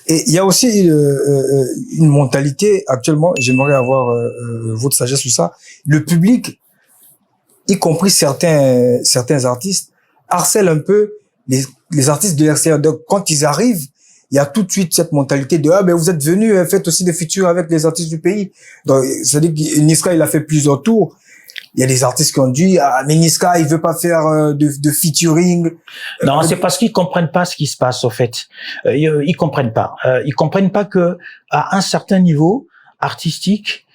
Et il y a aussi une mentalité actuellement, j'aimerais avoir votre sagesse sur ça. Le public, y compris certains artistes, harcèlent un peu les artistes de l'extérieur. Donc quand ils arrivent, il y a tout de suite cette mentalité de ah ben vous êtes venus, faites aussi des features avec les artistes du pays. Donc c'est-à-dire que Niska il a fait plusieurs tours. Il y a des artistes qui ont dit ah mais Niska il veut pas faire de featuring. Non, c'est parce qu'ils comprennent pas ce qui se passe au fait. Ils comprennent pas. Ils comprennent pas que à un certain niveau artistique,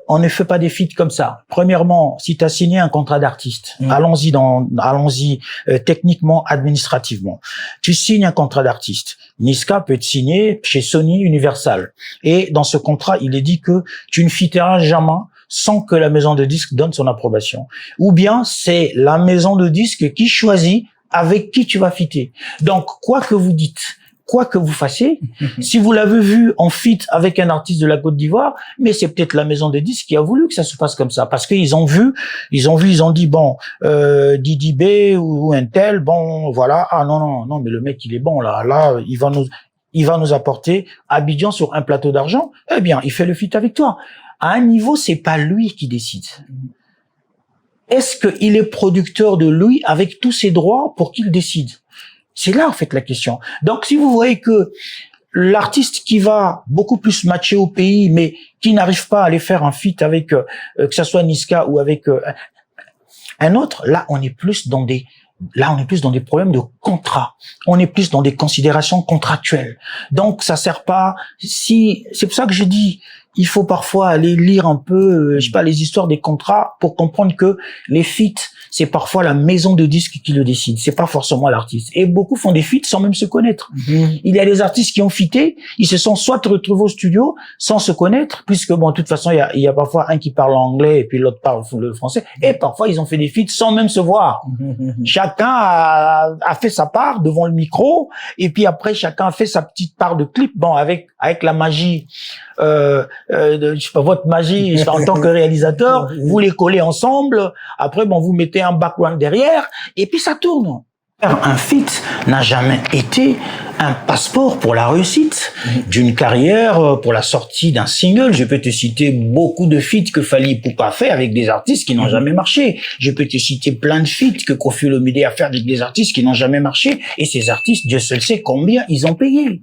on ne fait pas des feats comme ça. Premièrement, si tu as signé un contrat d'artiste, allons-y techniquement, administrativement. Tu signes un contrat d'artiste. Niska peut être signé chez Sony Universal. Et dans ce contrat, il est dit que tu ne featureras jamais sans que la maison de disques donne son approbation. Ou bien, c'est la maison de disques qui choisit avec qui tu vas fitter. Donc, quoi que vous dites, quoi que vous fassiez, si vous l'avez vu en feat avec un artiste de la Côte d'Ivoire, mais c'est peut-être la maison de disques qui a voulu que ça se passe comme ça, parce qu'ils ont ils ont dit bon, Didi B ou un tel, bon, voilà, ah non, mais le mec il est bon là, il va nous apporter Abidjan sur un plateau d'argent. Eh bien, il fait le feat avec toi. À un niveau, c'est pas lui qui décide. Est-ce qu'il est producteur de lui avec tous ses droits pour qu'il décide? C'est là, en fait, la question. Donc, si vous voyez que l'artiste qui va beaucoup plus matcher au pays, mais qui n'arrive pas à aller faire un feat avec, que ça soit Niska ou avec un autre, là, on est plus dans des problèmes de contrat. On est plus dans des considérations contractuelles. Donc, ça sert pas, c'est pour ça que je dis, il faut parfois aller lire un peu, je sais pas, les histoires des contrats pour comprendre que les feats, c'est parfois la maison de disques qui le décide. C'est pas forcément l'artiste. Et beaucoup font des feats sans même se connaître. Il y a des artistes qui ont featé, ils se sont soit retrouvés au studio sans se connaître, puisque bon, de toute façon, il y a parfois un qui parle anglais et puis l'autre parle le français. Et parfois, ils ont fait des feats sans même se voir. Chacun a fait sa part devant le micro, et puis après, chacun a fait sa petite part de clip. Bon, avec la magie, je sais pas, votre magie en tant que réalisateur, vous les collez ensemble. Après, bon, vous mettez un background derrière, et puis ça tourne. Un feat n'a jamais été un passeport pour la réussite d'une carrière, pour la sortie d'un single. Je peux te citer beaucoup de feats que Fally Ipupa a fait avec des artistes qui n'ont jamais marché. Je peux te citer plein de feats que Koffi Olomide a fait avec des artistes qui n'ont jamais marché. Et ces artistes, Dieu seul sait combien ils ont payé.